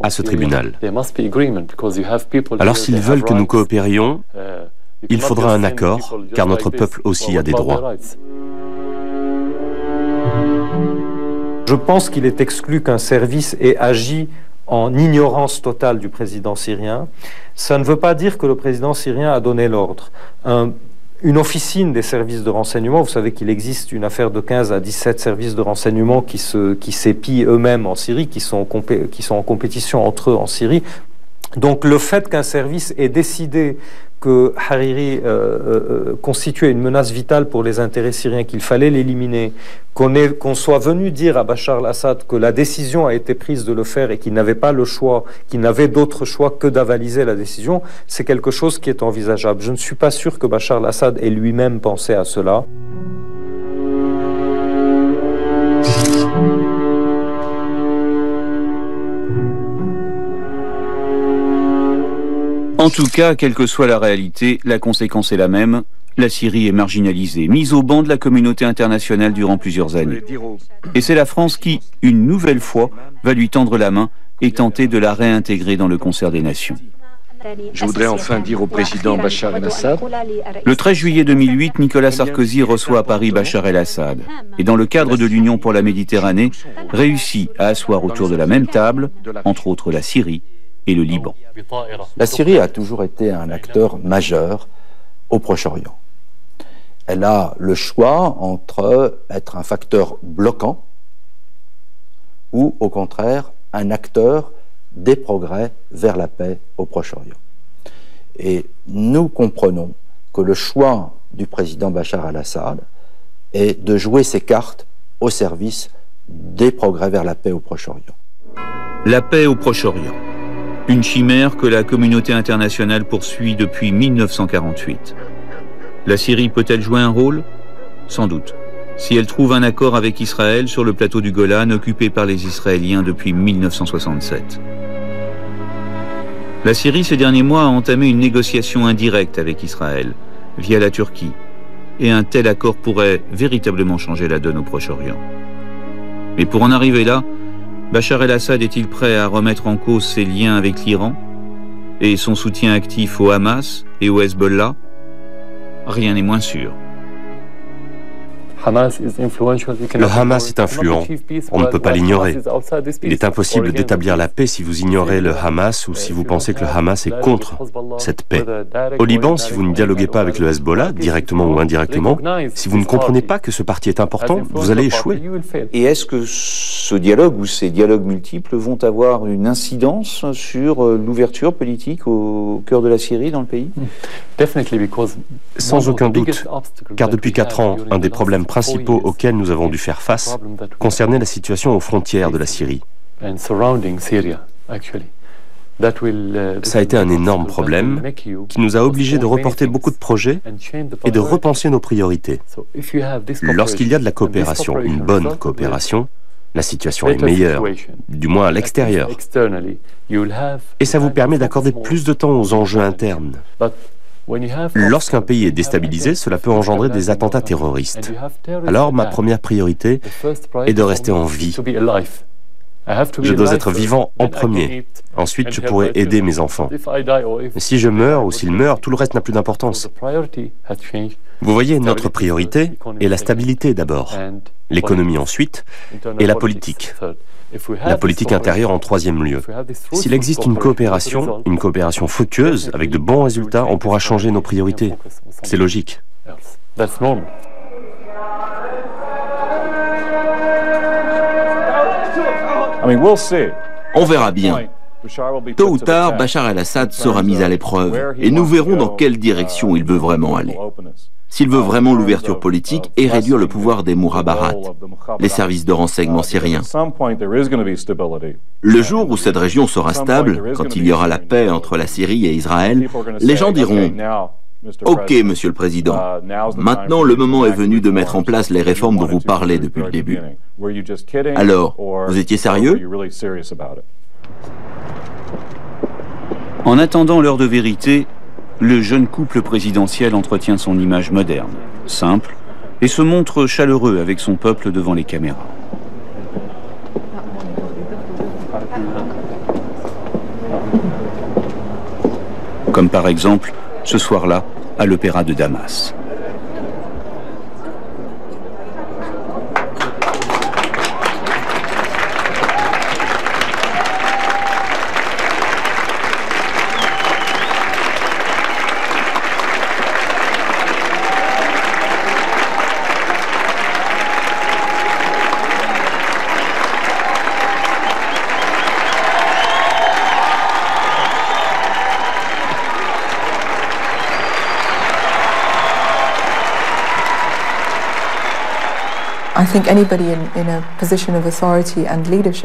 à ce tribunal. Alors s'ils veulent que nous coopérions, il faudra un accord, car notre peuple aussi a des droits. Je pense qu'il est exclu qu'un service ait agi en ignorance totale du président syrien. Ça ne veut pas dire que le président syrien a donné l'ordre. Une officine des services de renseignement, vous savez qu'il existe une affaire de 15 à 17 services de renseignement qui s'épient eux-mêmes en Syrie, qui sont en compétition entre eux en Syrie. Donc le fait qu'un service ait décidé que Hariri constituait une menace vitale pour les intérêts syriens, qu'il fallait l'éliminer, qu'on soit venu dire à Bachar al-Assad que la décision a été prise de le faire et qu'il n'avait pas le choix, qu'il n'avait d'autre choix que d'avaliser la décision, c'est quelque chose qui est envisageable. Je ne suis pas sûr que Bachar al-Assad ait lui-même pensé à cela. En tout cas, quelle que soit la réalité, la conséquence est la même. La Syrie est marginalisée, mise au banc de la communauté internationale durant plusieurs années. Et c'est la France qui, une nouvelle fois, va lui tendre la main et tenter de la réintégrer dans le concert des nations. Je voudrais enfin dire au président Bachar el-Assad. Le 13 juillet 2008, Nicolas Sarkozy reçoit à Paris Bachar el-Assad et dans le cadre de l'Union pour la Méditerranée, réussit à asseoir autour de la même table, entre autres la Syrie et le Liban. La Syrie a toujours été un acteur majeur au Proche-Orient. Elle a le choix entre être un facteur bloquant ou, au contraire, un acteur des progrès vers la paix au Proche-Orient. Et nous comprenons que le choix du président Bachar al-Assad est de jouer ses cartes au service des progrès vers la paix au Proche-Orient. La paix au Proche-Orient. Une chimère que la communauté internationale poursuit depuis 1948. La Syrie peut-elle jouer un rôle? Sans doute. Si elle trouve un accord avec Israël sur le plateau du Golan occupé par les Israéliens depuis 1967. La Syrie, ces derniers mois, a entamé une négociation indirecte avec Israël, via la Turquie. Et un tel accord pourrait véritablement changer la donne au Proche-Orient. Mais pour en arriver là, Bachar el-Assad est-il prêt à remettre en cause ses liens avec l'Iran et son soutien actif au Hamas et au Hezbollah? Rien n'est moins sûr. Le Hamas est influent, on ne peut pas l'ignorer. Il est impossible d'établir la paix si vous ignorez le Hamas ou si vous pensez que le Hamas est contre cette paix. Au Liban, si vous ne dialoguez pas avec le Hezbollah, directement ou indirectement, si vous ne comprenez pas que ce parti est important, vous allez échouer. Et est-ce que ce dialogue ou ces dialogues multiples vont avoir une incidence sur l'ouverture politique au cœur de la Syrie, dans le pays? Sans aucun doute, car depuis 4 ans, un des problèmes principaux auxquels nous avons dû faire face concernait la situation aux frontières de la Syrie. Ça a été un énorme problème qui nous a obligés de reporter beaucoup de projets et de repenser nos priorités. Lorsqu'il y a de la coopération, une bonne coopération, la situation est meilleure, du moins à l'extérieur. Et ça vous permet d'accorder plus de temps aux enjeux internes. Lorsqu'un pays est déstabilisé, cela peut engendrer des attentats terroristes. Alors, ma première priorité est de rester en vie. Je dois être vivant en premier. Ensuite, je pourrai aider mes enfants. Mais si je meurs ou s'ils meurent, tout le reste n'a plus d'importance. Vous voyez, notre priorité est la stabilité d'abord, l'économie ensuite, et la politique. La politique intérieure en 3e lieu. S'il existe une coopération fructueuse, avec de bons résultats, on pourra changer nos priorités. C'est logique. On verra bien. Tôt ou tard, Bachar el-Assad sera mis à l'épreuve et nous verrons dans quelle direction il veut vraiment aller. S'il veut vraiment l'ouverture politique et réduire le pouvoir des Mukhabarat, les services de renseignement syriens. Le jour où cette région sera stable, quand il y aura la paix entre la Syrie et Israël, les gens diront « Ok, Monsieur le Président, maintenant le moment est venu de mettre en place les réformes dont vous parlez depuis le début. Alors, vous étiez sérieux ?» En attendant l'heure de vérité, le jeune couple présidentiel entretient son image moderne, simple, et se montre chaleureux avec son peuple devant les caméras. Comme par exemple, ce soir-là, à l'Opéra de Damas.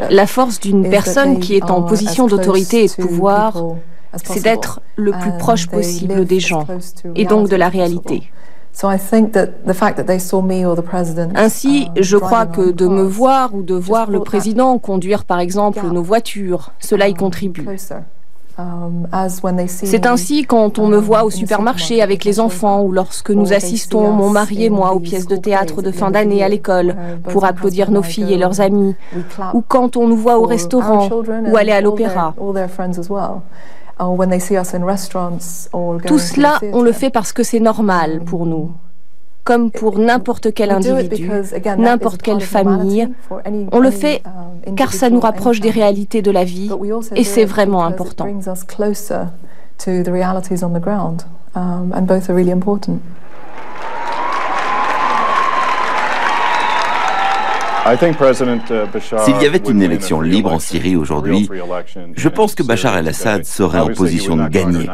La force d'une personne qui est en position d'autorité et de pouvoir, c'est d'être le plus proche possible des gens, et donc de la réalité. Ainsi, je crois que de me voir ou de voir le président conduire par exemple nos voitures, cela y contribue. C'est ainsi quand on me voit au supermarché avec les enfants ou lorsque nous assistons, mon mari et moi, aux pièces de théâtre de fin d'année à l'école pour applaudir nos filles et leurs amis, ou quand on nous voit au restaurant ou aller à l'opéra. Tout cela, on le fait parce que c'est normal pour nous. Comme pour n'importe quel individu, n'importe quelle famille. On le fait car ça nous rapproche des réalités de la vie et c'est vraiment important. S'il y avait une élection libre en Syrie aujourd'hui, je pense que Bachar el-Assad serait en position de gagner.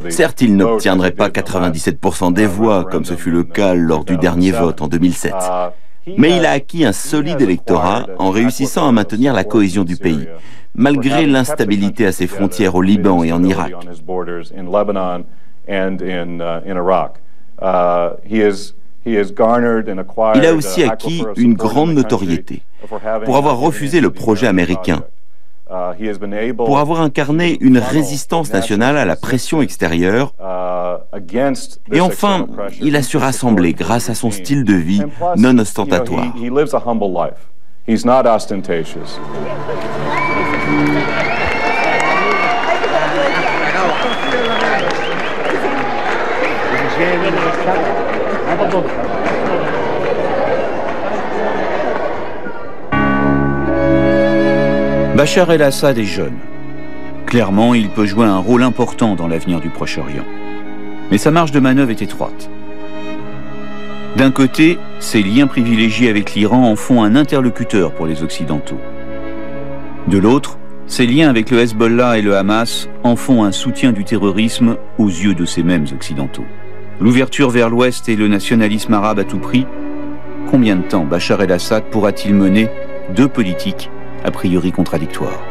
Certes, il n'obtiendrait pas 97% des voix, comme ce fut le cas lors du dernier vote en 2007. Mais il a acquis un solide électorat en réussissant à maintenir la cohésion du pays, malgré l'instabilité à ses frontières au Liban et en Irak. Il a aussi acquis une grande notoriété pour avoir refusé le projet américain, pour avoir incarné une résistance nationale à la pression extérieure, et enfin, il a su rassembler grâce à son style de vie non ostentatoire. Bachar el-Assad est jeune. Clairement, il peut jouer un rôle important dans l'avenir du Proche-Orient. Mais sa marge de manœuvre est étroite. D'un côté, ses liens privilégiés avec l'Iran en font un interlocuteur pour les Occidentaux. De l'autre, ses liens avec le Hezbollah et le Hamas en font un soutien du terrorisme aux yeux de ces mêmes Occidentaux. L'ouverture vers l'Ouest et le nationalisme arabe à tout prix, combien de temps Bachar el-Assad pourra-t-il mener deux politiques a priori contradictoires ?